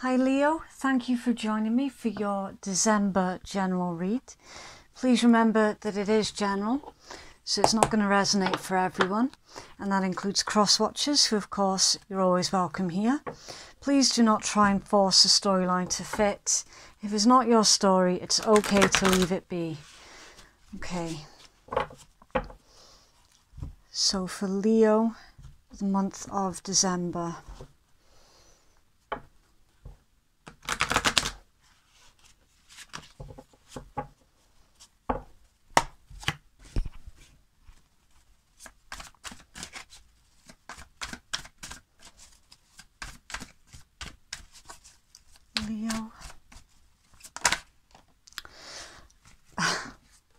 Hi Leo, thank you for joining me for your December general read. Please remember that it is general, so it's not going to resonate for everyone, and that includes cross-watchers, who of course you're always welcome here. Please do not try and force a storyline to fit. If it's not your story, it's okay to leave it be. Okay, so for Leo, the month of December. Leo.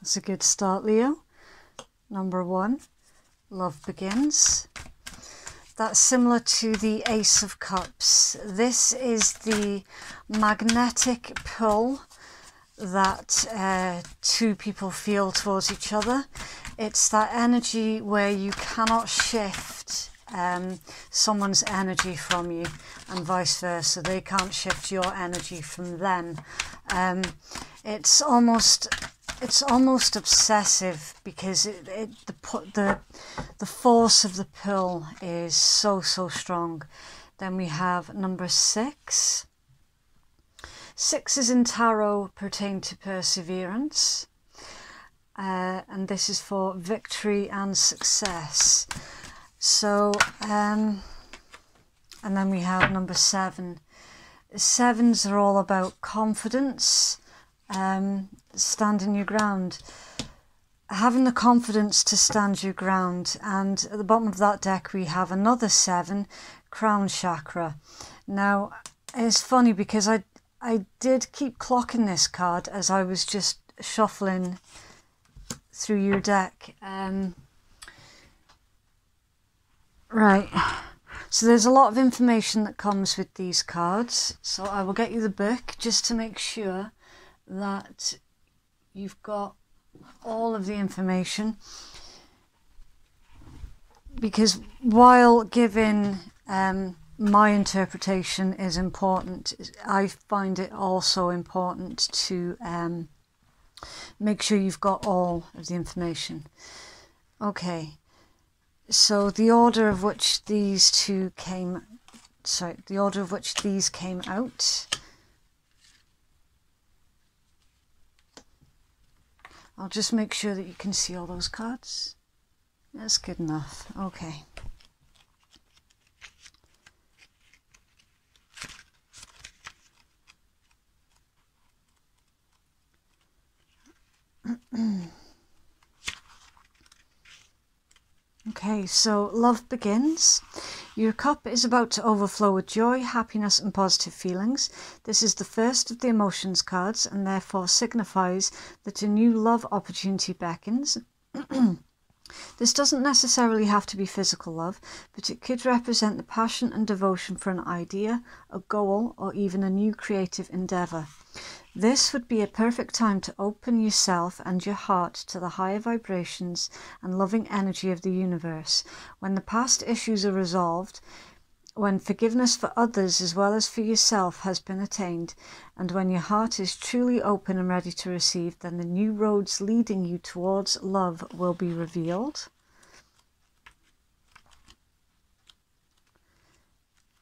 That's a good start, Leo. Number 1, love begins. That's similar to the Ace of Cups. This is the magnetic pull that two people feel towards each other. It's that energy where you cannot shift someone's energy from you, and vice versa. They can't shift your energy from them. It's almost obsessive, because the force of the pull is so strong. Then we have number 6. 6s in tarot pertain to perseverance, and this is for victory and success. So, and then we have number 7. 7s are all about confidence, standing your ground, having the confidence to stand your ground. And at the bottom of that deck we have another 7, crown chakra. Now it's funny because I did keep clocking this card as I was just shuffling through your deck. Right, so there's a lot of information that comes with these cards, so I will get you the book just to make sure that you've got all of the information, because while giving my interpretation is important, I find it also important to make sure you've got all of the information. Okay. So the order of which these came out. I'll just make sure that you can see all those cards. That's good enough. Okay. Okay, so love begins. Your cup is about to overflow with joy, happiness and positive feelings. This is the first of the emotions cards, and therefore signifies that a new love opportunity beckons. This doesn't necessarily have to be physical love, but it could represent the passion and devotion for an idea, a goal, or even a new creative endeavour. This would be a perfect time to open yourself and your heart to the higher vibrations and loving energy of the universe. When the past issues are resolved, when forgiveness for others as well as for yourself has been attained, and when your heart is truly open and ready to receive, then the new roads leading you towards love will be revealed.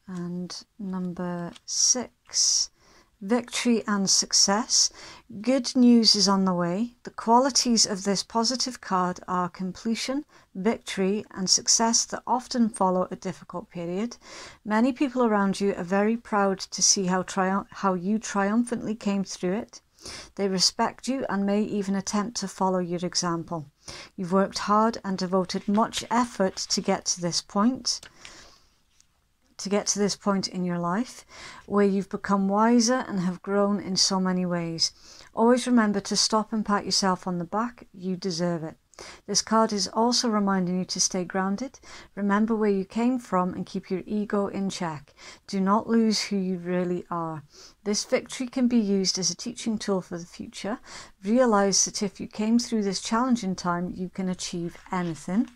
And number 6. Victory and success. Good news is on the way. The qualities of this positive card are completion, victory and success that often follow a difficult period. Many people around you are very proud to see how you triumphantly came through it. They respect you and may even attempt to follow your example. You've worked hard and devoted much effort to get to this point. In your life, where you've become wiser and have grown in so many ways. Always remember to stop and pat yourself on the back. You deserve it. This card is also reminding you to stay grounded. Remember where you came from and keep your ego in check. Do not lose who you really are. This victory can be used as a teaching tool for the future. Realize that if you came through this challenging time, you can achieve anything.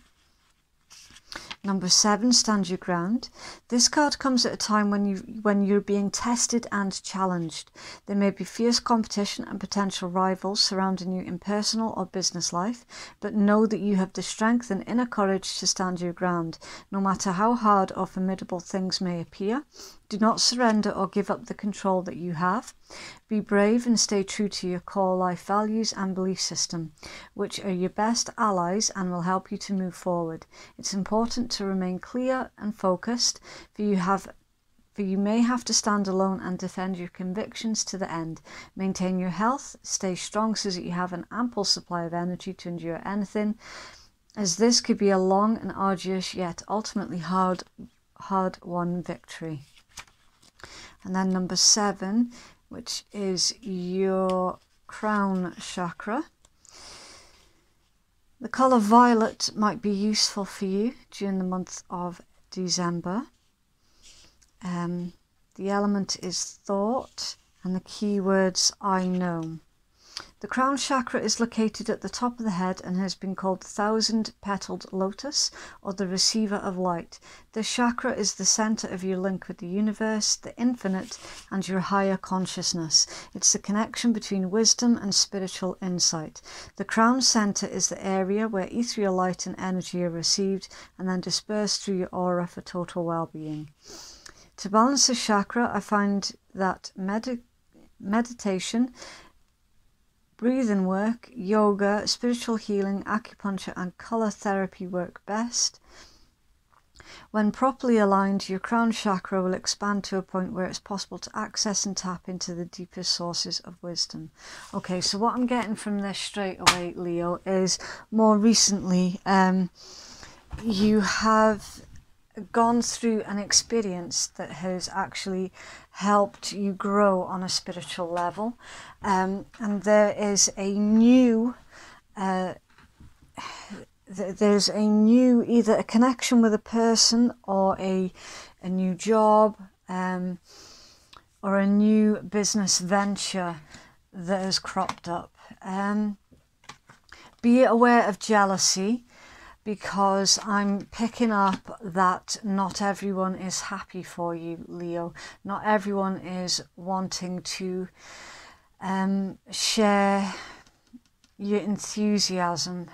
Number 7, stand your ground. This card comes at a time when you're being tested and challenged. There may be fierce competition and potential rivals surrounding you in personal or business life, but know that you have the strength and inner courage to stand your ground, no matter how hard or formidable things may appear. Do not surrender or give up the control that you have. Be brave and stay true to your core life values and belief system, which are your best allies and will help you to move forward. It's important to remain clear and focused, for you may have to stand alone and defend your convictions to the end. Maintain your health, stay strong so that you have an ample supply of energy to endure anything, as this could be a long and arduous yet ultimately hard-won victory. And then number 7, which is your crown chakra. The colour violet might be useful for you during the month of December. The element is thought, and the key words I know. The crown chakra is located at the top of the head and has been called the 1,000-petaled lotus, or the receiver of light. This chakra is the centre of your link with the universe, the infinite, and your higher consciousness. It's the connection between wisdom and spiritual insight. The crown centre is the area where ethereal light and energy are received and then dispersed through your aura for total well-being. To balance the chakra, I find that meditation, breathing work, yoga, spiritual healing, acupuncture and colour therapy work best. When properly aligned, your crown chakra will expand to a point where it's possible to access and tap into the deepest sources of wisdom. Okay, so what I'm getting from this straight away, Leo, is more recently you have gone through an experience that has actually helped you grow on a spiritual level, and there is a new either a connection with a person or a new job or a new business venture that has cropped up. Be aware of jealousy, because I'm picking up that not everyone is happy for you, Leo. Not everyone is wanting to share your enthusiasm.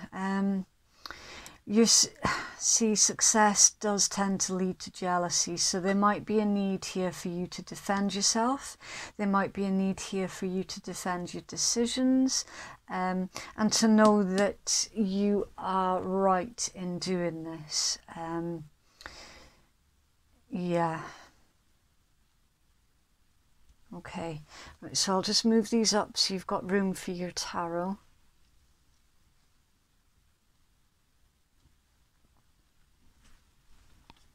You see, success does tend to lead to jealousy, so there might be a need here for you to defend yourself. There might be a need here for you to defend your decisions, and to know that you are right in doing this. Yeah. Okay, right, so I'll just move these up so you've got room for your tarot.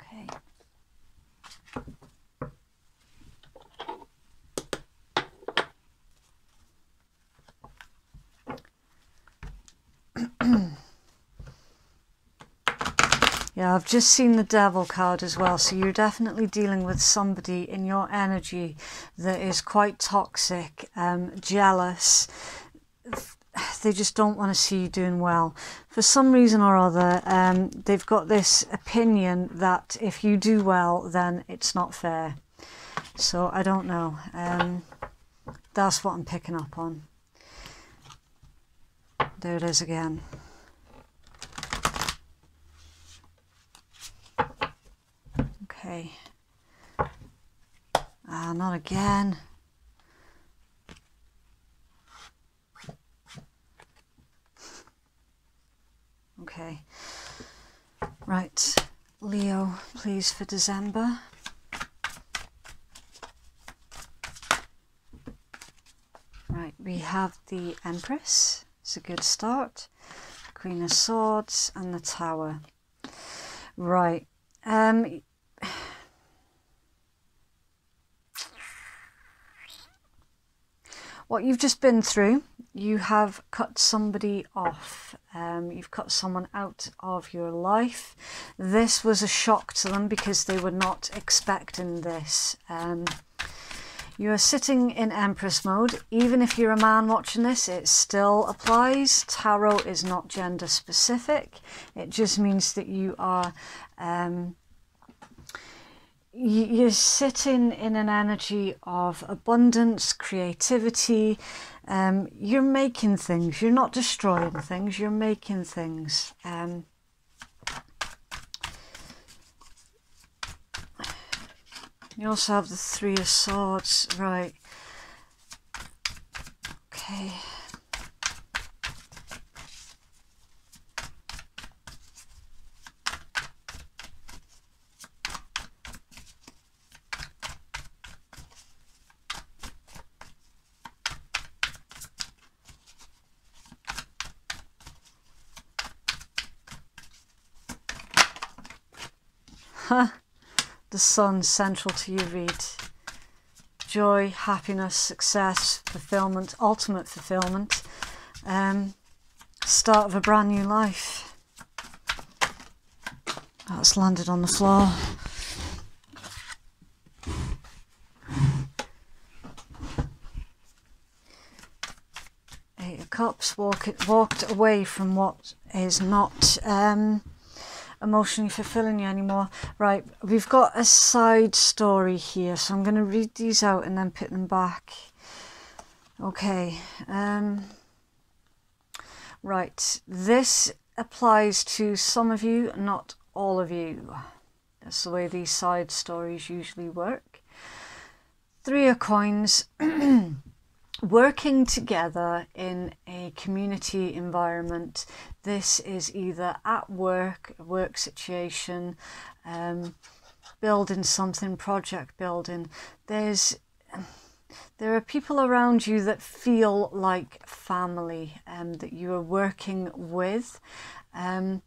Okay. Yeah, I've just seen the Devil card as well, so you're definitely dealing with somebody in your energy that is quite toxic, jealous. They just don't want to see you doing well. For some reason or other, they've got this opinion that if you do well, then it's not fair. So I don't know. That's what I'm picking up on. There it is again. Okay. Not again. Okay. Right. Leo, please, for December. Right, we have the Empress. It's a good start. Queen of Swords and the Tower. Right. What you've just been through, you have cut somebody off. You've cut someone out of your life. This was a shock to them because they were not expecting this. You are sitting in Empress mode. Even if you're a man watching this, it still applies. Tarot is not gender specific. It just means that you are you're sitting in an energy of abundance, creativity. You're making things. You're not destroying things. You're making things. You also have the Three of Swords, right? Okay. Huh. The Sun central to your read. Joy, happiness, success, fulfillment, ultimate fulfillment. Start of a brand new life. That's landed on the floor. Eight of Cups, walked away from what is not emotionally fulfilling you anymore. Right, we've got a side story here, so I'm going to read these out and then put them back. Okay, right, this applies to some of you, not all of you. That's the way these side stories usually work. Three of Coins. Working together in a community environment. This is either at work, a work situation, building something, project building. There are people around you that feel like family that you are working with. You're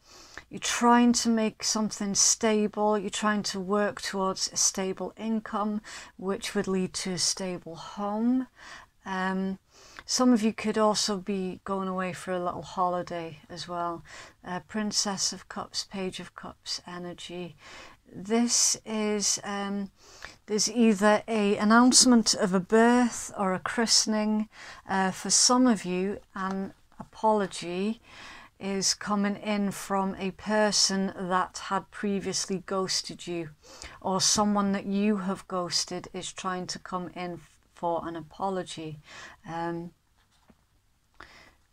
trying to make something stable. You're trying to work towards a stable income, which would lead to a stable home. Some of you could also be going away for a little holiday as well. Princess of Cups, Page of Cups energy. This is, there's either an announcement of a birth or a christening. For some of you, an apology is coming in from a person that had previously ghosted you, or someone that you have ghosted is trying to come in for an apology.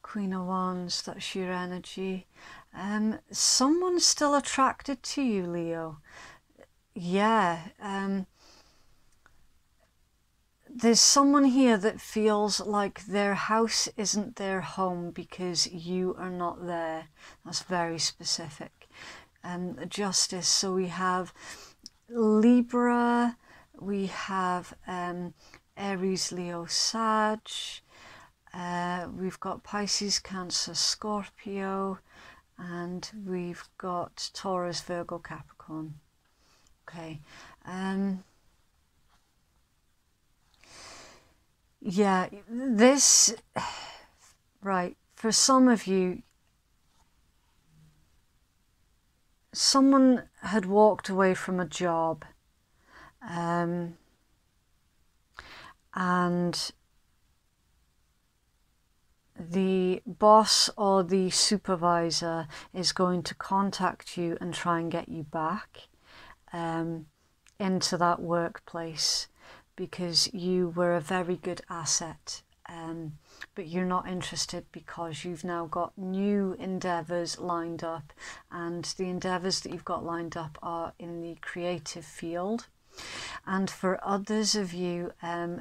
Queen of Wands, that's your energy. Someone's still attracted to you, Leo. Yeah. There's someone here that feels like their house isn't their home because you are not there. That's very specific. Justice. So we have Libra, we have Aries, Leo, Sag, we've got Pisces, Cancer, Scorpio, and we've got Taurus, Virgo, Capricorn. Okay. Yeah, this, right, for some of you, someone had walked away from a job, and the boss or the supervisor is going to contact you and try and get you back into that workplace because you were a very good asset, but you're not interested because you've now got new endeavours lined up, and the endeavours that you've got lined up are in the creative field. And for others of you,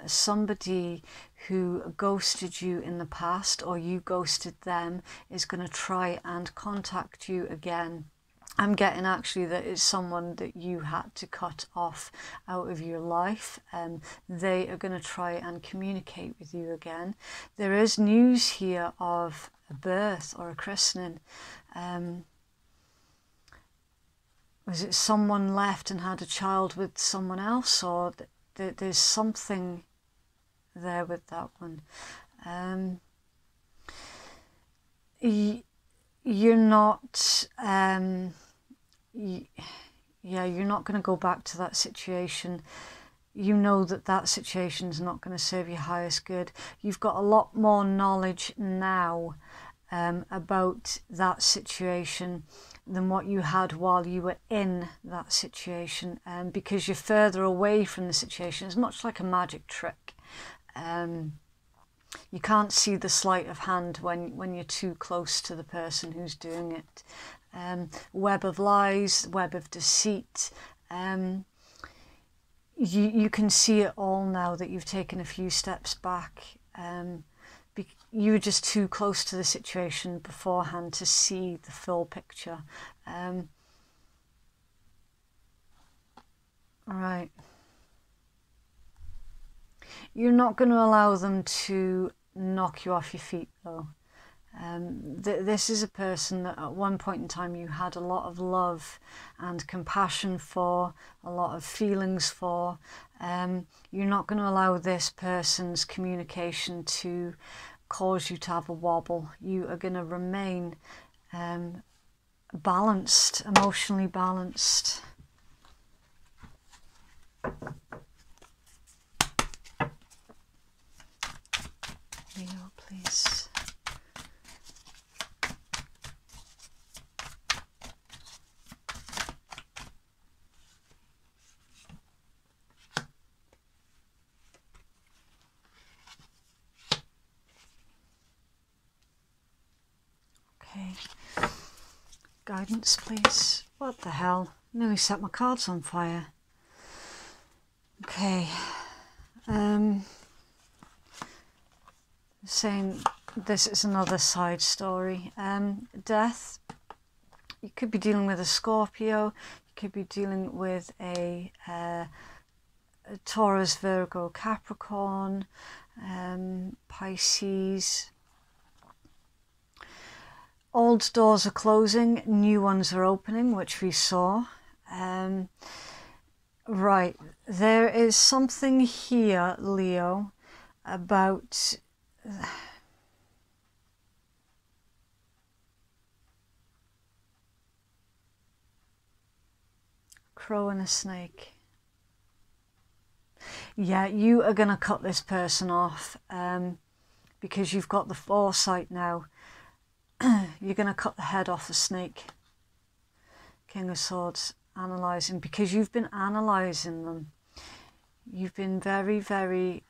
somebody who ghosted you in the past, or you ghosted them, is going to try and contact you again. I'm getting actually that it's someone that you had to cut off out of your life, and they are going to try and communicate with you again. There is news here of a birth or a christening. Was it someone left and had a child with someone else, or there's something there with that one? You're not, yeah, you're not going to go back to that situation. you know that that situation is not going to serve your highest good. You've got a lot more knowledge now about that situation than what you had while you were in that situation, because you're further away from the situation. It's much like a magic trick. You can't see the sleight of hand when you're too close to the person who's doing it. Web of lies, web of deceit. You can see it all now that you've taken a few steps back. You were just too close to the situation beforehand to see the full picture. All right. You're not going to allow them to knock you off your feet, though. This is a person that at one point in time you had a lot of love and compassion for, a lot of feelings for. You're not going to allow this person's communication to cause you to have a wobble. You are going to remain balanced, emotionally balanced. Leo, please. Okay. Guidance, please. What the hell? Nearly set my cards on fire. Okay. Saying this is another side story. Death. You could be dealing with a Scorpio. You could be dealing with a Taurus, Virgo, Capricorn, Pisces. Old doors are closing, new ones are opening, which we saw. Right, there is something here, Leo, about crow and a snake. Yeah, you are going to cut this person off because you've got the foresight now. You're going to cut the head off the snake. King of Swords, analysing, because you've been analysing them. You've been very, very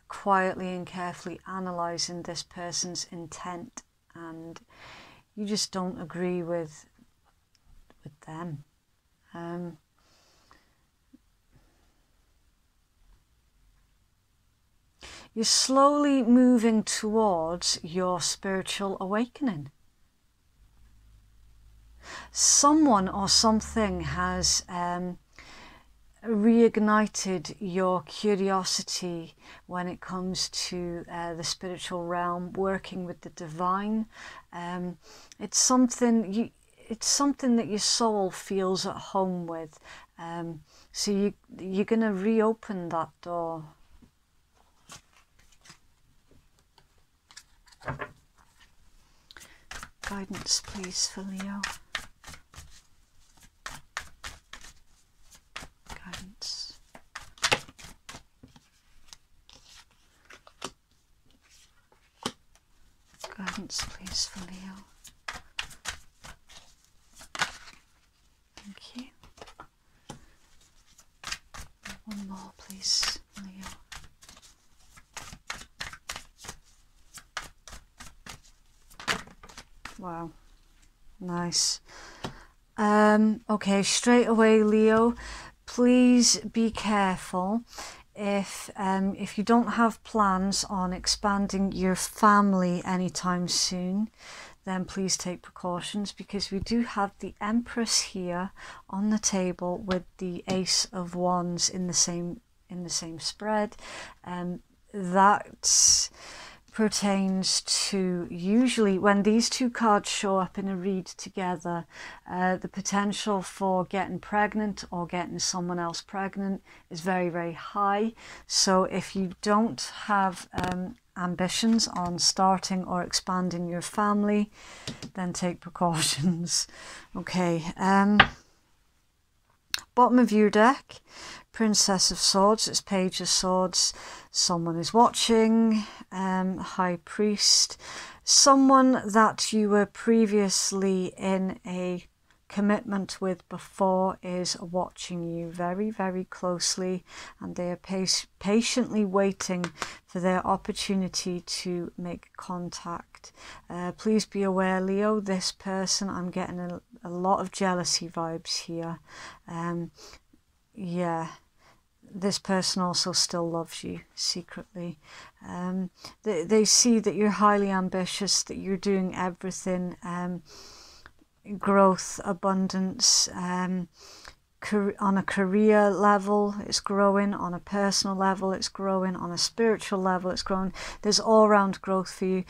quietly and carefully analysing this person's intent, and you just don't agree with them. You're slowly moving towards your spiritual awakening. Someone or something has reignited your curiosity when it comes to the spiritual realm, working with the divine. It's something that your soul feels at home with. So you're going to reopen that door. Guidance, please, for Leo. Guidance. Guidance, please, for Leo. Thank you. One more, please, Leo. Wow, nice. Okay, straight away, Leo, please be careful. If you don't have plans on expanding your family anytime soon, then please take precautions, because we do have the Empress here on the table with the Ace of Wands in the same spread, and that pertains to, usually when these two cards show up in a read together, the potential for getting pregnant or getting someone else pregnant is very, very high. So if you don't have ambitions on starting or expanding your family, then take precautions. Okay, bottom of your deck, Princess of Swords, it's Page of Swords, someone is watching, High Priest, someone that you were previously in a commitment with before is watching you very, very closely, and they are patiently waiting for their opportunity to make contact. Please be aware, Leo, this person, I'm getting a lot of jealousy vibes here. Yeah, this person also still loves you secretly. They see that you're highly ambitious, that you're doing everything, growth, abundance, on a career level it's growing, on a personal level it's growing, on a spiritual level it's growing. There's all-round growth for you.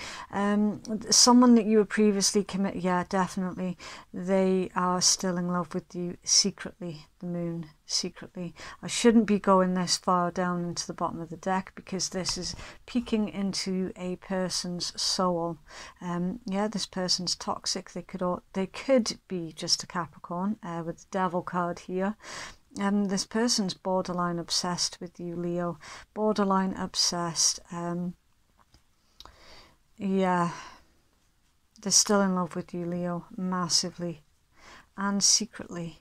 Someone that you were previously committed, yeah, definitely, they are still in love with you secretly, the Moon, secretly. I shouldn't be going this far down into the bottom of the deck because this is peeking into a person's soul. Yeah, this person's toxic. They could be just a Capricorn, with the Devil card here. This person's borderline obsessed with you, Leo. Borderline obsessed. Yeah, they're still in love with you, Leo, massively and secretly.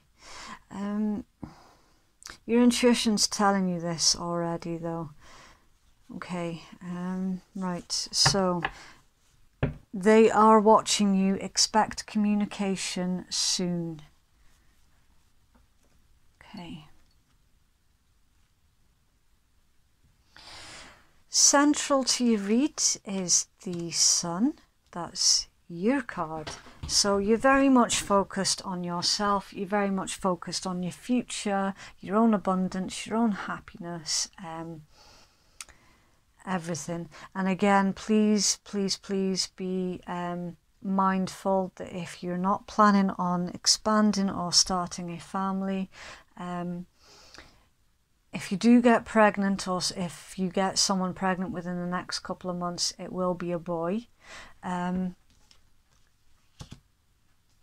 Your intuition's telling you this already, though. Okay, right, so they are watching you. Expect communication soon. Okay. Central to your read is the Sun. That's your card. So you're very much focused on yourself. You're very much focused on your future, your own abundance, your own happiness, everything. And again, please be mindful that if you're not planning on expanding or starting a family, if you do get pregnant, or if you get someone pregnant within the next couple of months, it will be a boy.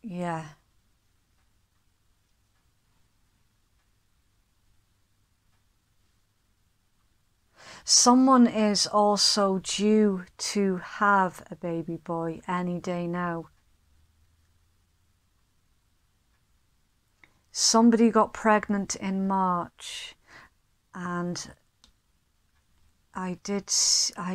Yeah. Someone is also due to have a baby boy any day now. Somebody got pregnant in March, and I did see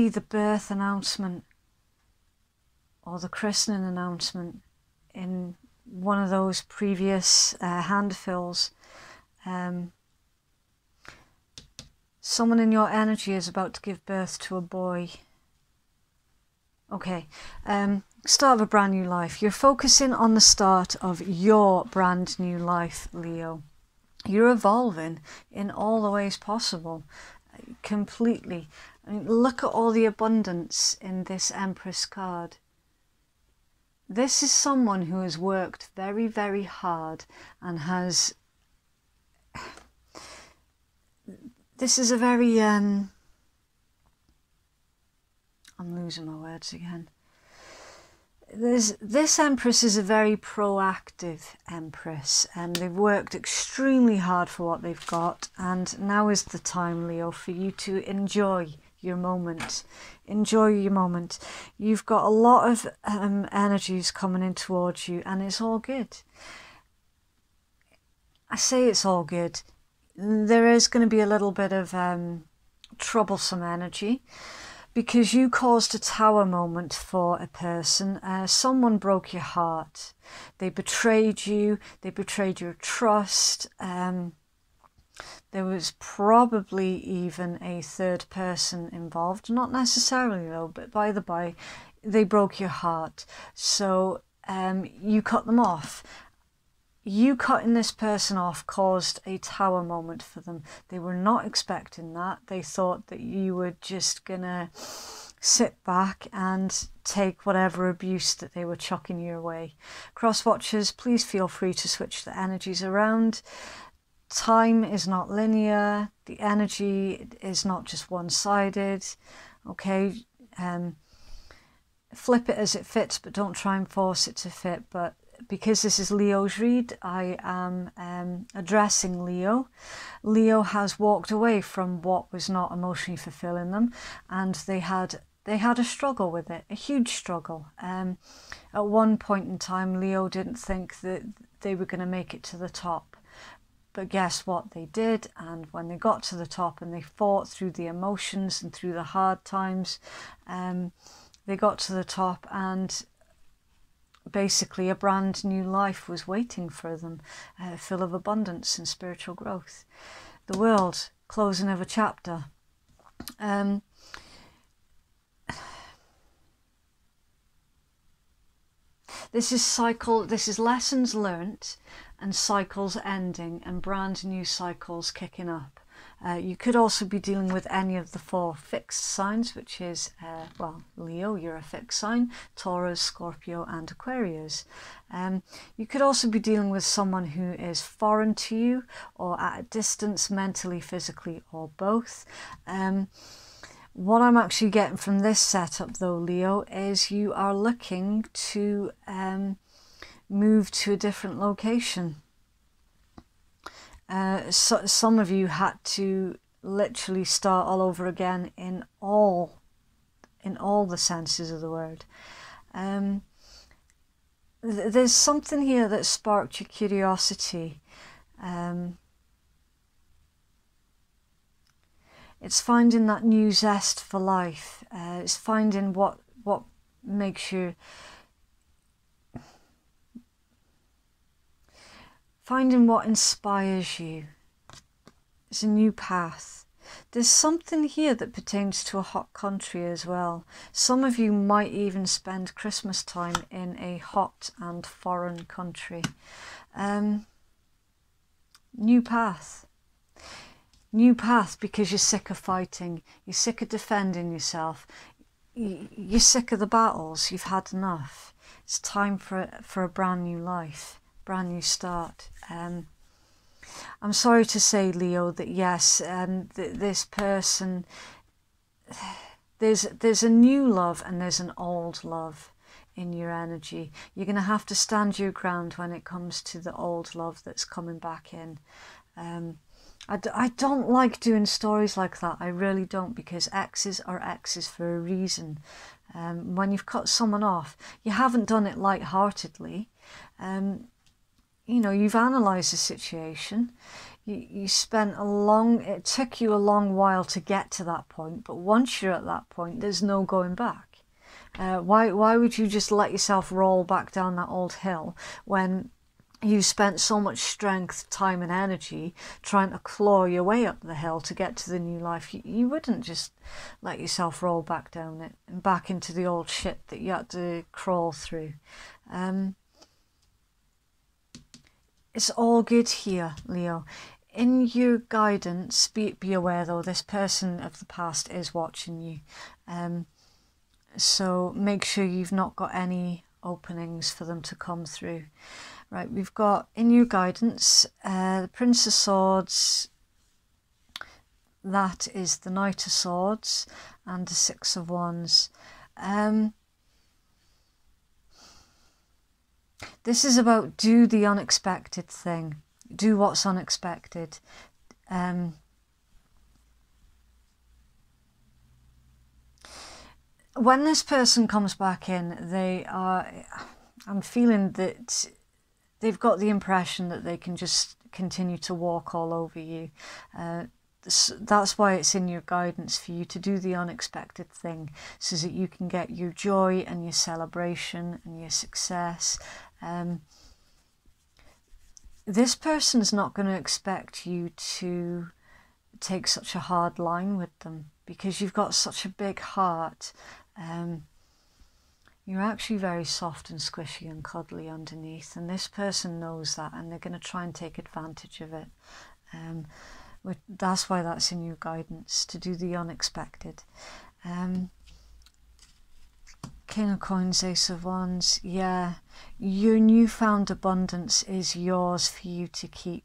the birth announcement or the christening announcement in one of those previous handfills. Someone in your energy is about to give birth to a boy. Okay, start of a brand new life. You're focusing on the start of your brand new life, Leo. You're evolving in all the ways possible, completely. I mean, look at all the abundance in this Empress card. This is someone who has worked very, very hard and has... This is a very... I'm losing my words again. This Empress is a very proactive Empress, and they've worked extremely hard for what they've got, and now is the time, Leo, for you to enjoy your moment. Enjoy your moment. You've got a lot of energies coming in towards you, and it's all good. I say it's all good. There is going to be a little bit of troublesome energy, because you caused a tower moment for a person. Someone broke your heart. They betrayed you. They betrayed your trust. There was probably even a third person involved. Not necessarily though, but by the by, they broke your heart. So you cut them off. You cutting this person off caused a tower moment for them. They were not expecting that. They thought that you were just gonna sit back and take whatever abuse that they were chucking your way. Cross watchers, please feel free to switch the energies around. Time is not linear. The energy is not just one-sided. Okay. flip it as it fits, but don't try and force it to fit. But because this is Leo's read, I am addressing Leo. Leo has walked away from what was not emotionally fulfilling them, and they had a struggle with it, a huge struggle. At one point in time, Leo didn't think that they were going to make it to the top. But guess what? They did. And when they got to the top and they fought through the emotions and through the hard times, they got to the top, and basically a brand new life was waiting for them, full of abundance and spiritual growth. The world, closing of a chapter. This is lessons learnt and cycles ending and brand new cycles kicking up. You could also be dealing with any of the 4 fixed signs, which is, well, Leo, you're a fixed sign, Taurus, Scorpio and Aquarius. You could also be dealing with someone who is foreign to you or at a distance, mentally, physically, or both. What I'm actually getting from this setup though, Leo, is you are looking to move to a different location. So some of you had to literally start all over again in all the senses of the word. There's something here that sparked your curiosity. It's finding that new zest for life. It's finding what makes you, finding what inspires you. It's a new path. There's something here that pertains to a hot country as well. Some of you might even spend Christmas time in a hot and foreign country. New path. New path because you're sick of fighting. You're sick of defending yourself. You're sick of the battles. You've had enough. It's time for a brand new life, brand new start. I'm sorry to say, Leo, that yes, this person, there's a new love and there's an old love in your energy. You're going to have to stand your ground when it comes to the old love that's coming back in. I don't like doing stories like that. I really don't, because exes are exes for a reason. When you've cut someone off, you haven't done it lightheartedly. You know, you've analysed the situation. You spent it took you a long while to get to that point, but once you're at that point, there's no going back. Why would you just let yourself roll back down that old hill when you spent so much strength, time and energy trying to claw your way up the hill to get to the new life? You wouldn't just let yourself roll back down it and back into the old shit that you had to crawl through. It's all good here, Leo. In your guidance, be aware though, this person of the past is watching you. So make sure you've not got any openings for them to come through. Right, we've got in your guidance, the Prince of Swords, that is the Knight of Swords, and the Six of Wands. This is about do the unexpected thing. Do what's unexpected. When this person comes back in, I'm feeling that they've got the impression that they can just continue to walk all over you. That's why it's in your guidance for you to do the unexpected thing, so that you can get your joy and your celebration and your success. This person's not going to expect you to take such a hard line with them, because you've got such a big heart. You're actually very soft and squishy and cuddly underneath, and this person knows that, and they're going to try and take advantage of it. That's why that's in your guidance, to do the unexpected. King of Coins, Ace of Wands. Yeah, your newfound abundance is yours for you to keep.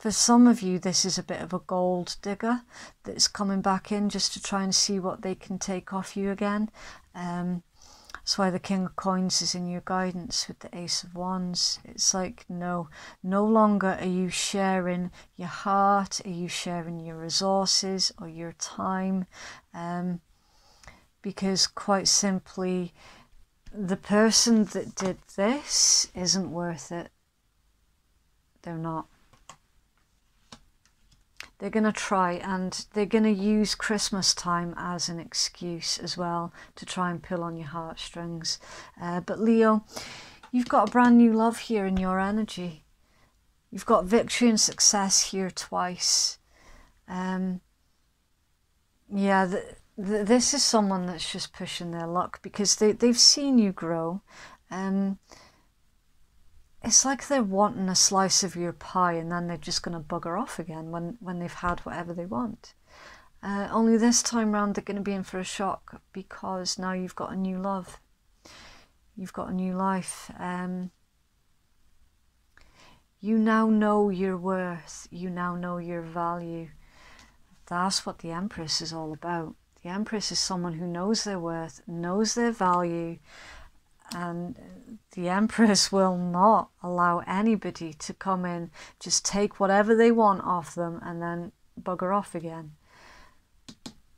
For some of you, this is a bit of a gold digger that's coming back in just to try and see what they can take off you again. That's why the King of Coins is in your guidance with the Ace of Wands. It's like, no longer are you sharing your heart, are you sharing your resources or your time, because quite simply, the person that did this isn't worth it. They're not. They're going to try, and they're going to use Christmas time as an excuse as well to try and pull on your heartstrings. But Leo, you've got a brand new love here in your energy. You've got victory and success here twice. Yeah, this is someone that's just pushing their luck because they've seen you grow. It's like they're wanting a slice of your pie and then they're just going to bugger off again when they've had whatever they want. Only this time round they're going to be in for a shock because now you've got a new love. You've got a new life. You now know your worth. You now know your value. That's what the Empress is all about. The Empress is someone who knows their worth, knows their value, and the Empress will not allow anybody to come in, just take whatever they want off them and then bugger off again.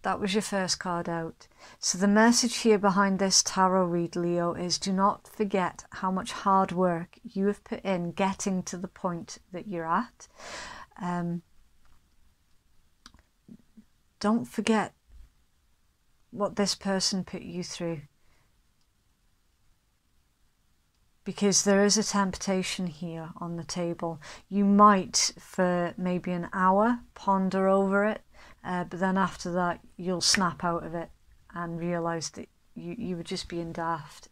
That was your first card out. So the message here behind this tarot read, Leo, is do not forget how much hard work you have put in getting to the point that you're at. Don't forget what this person put you through. Because there is a temptation here on the table. You might, for maybe an hour, ponder over it, but then after that, you'll snap out of it and realise that you were just being daft.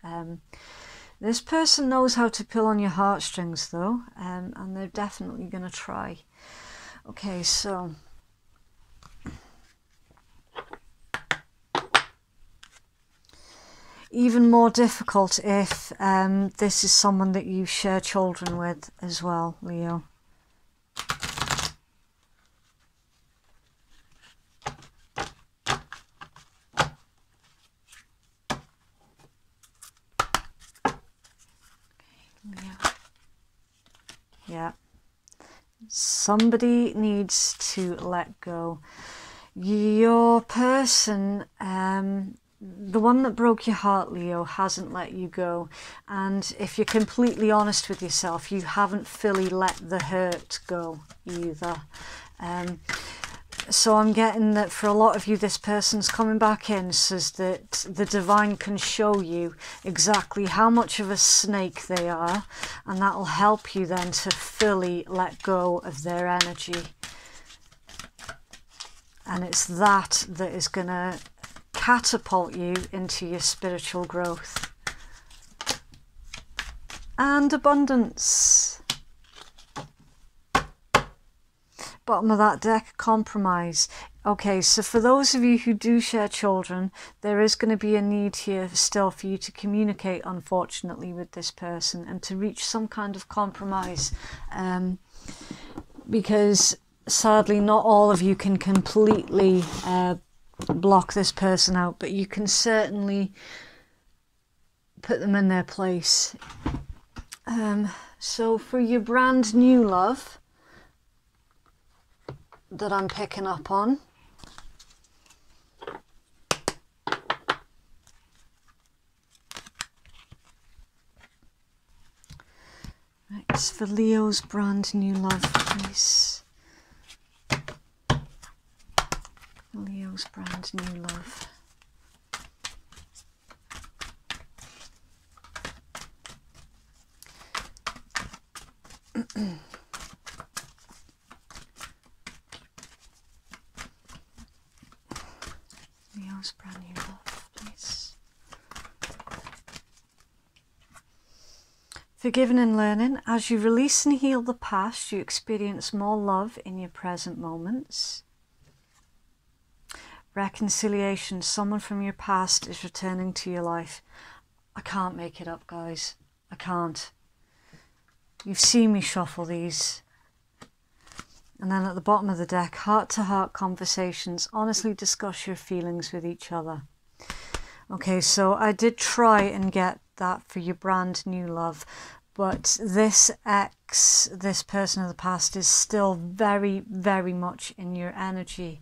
This person knows how to pull on your heartstrings, though, and they're definitely going to try. Okay, so even more difficult if this is someone that you share children with as well, Leo. Yeah. Somebody needs to let go. Your person, the one that broke your heart, Leo, hasn't let you go. And if you're completely honest with yourself, you haven't fully let the hurt go either. So I'm getting that for a lot of you, this person's coming back in so that the divine can show you exactly how much of a snake they are. And that'll help you then to fully let go of their energy. And it's that is going to catapult you into your spiritual growth and abundance. Bottom of that deck, compromise. Okay, so for those of you who do share children, there is going to be a need here still for you to communicate, unfortunately, with this person and to reach some kind of compromise, because sadly not all of you can completely block this person out, but you can certainly put them in their place. So for your brand new love that I'm picking up on, it's for Leo's brand new love, please. Leo's brand new love. Leo's brand new love, please. Forgiving and learning. As you release and heal the past, you experience more love in your present moments. Reconciliation. Someone from your past is returning to your life. I can't make it up, guys. I can't. You've seen me shuffle these. And then at the bottom of the deck, heart-to-heart conversations. Honestly discuss your feelings with each other. Okay, so I did try and get that for your brand new love, but this ex, this person of the past, is still very, very much in your energy.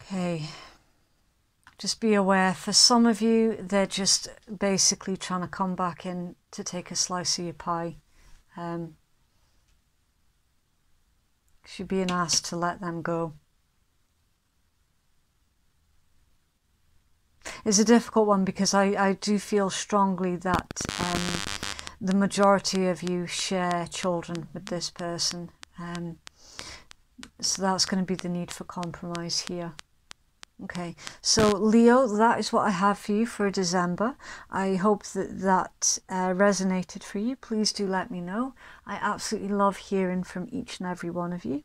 Okay, just be aware, for some of you, they're just basically trying to come back in to take a slice of your pie. You're being asked to let them go. It's a difficult one because I do feel strongly that the majority of you share children with this person. So that's going to be the need for compromise here. Okay, so Leo, that is what I have for you for December. I hope that resonated for you. Please do let me know. I absolutely love hearing from each and every one of you.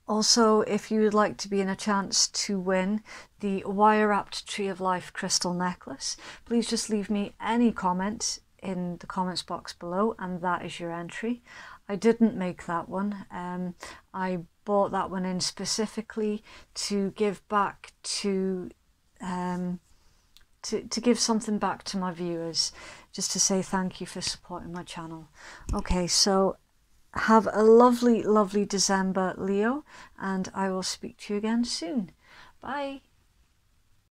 Also, if you would like to be in a chance to win the wire-wrapped Tree of Life crystal necklace, please just leave me any comment in the comments box below, and that is your entry. I didn't make that one. I bought that one in specifically to give back to give something back to my viewers, just to say thank you for supporting my channel. Okay, so have a lovely, lovely December, Leo, and I will speak to you again soon. Bye.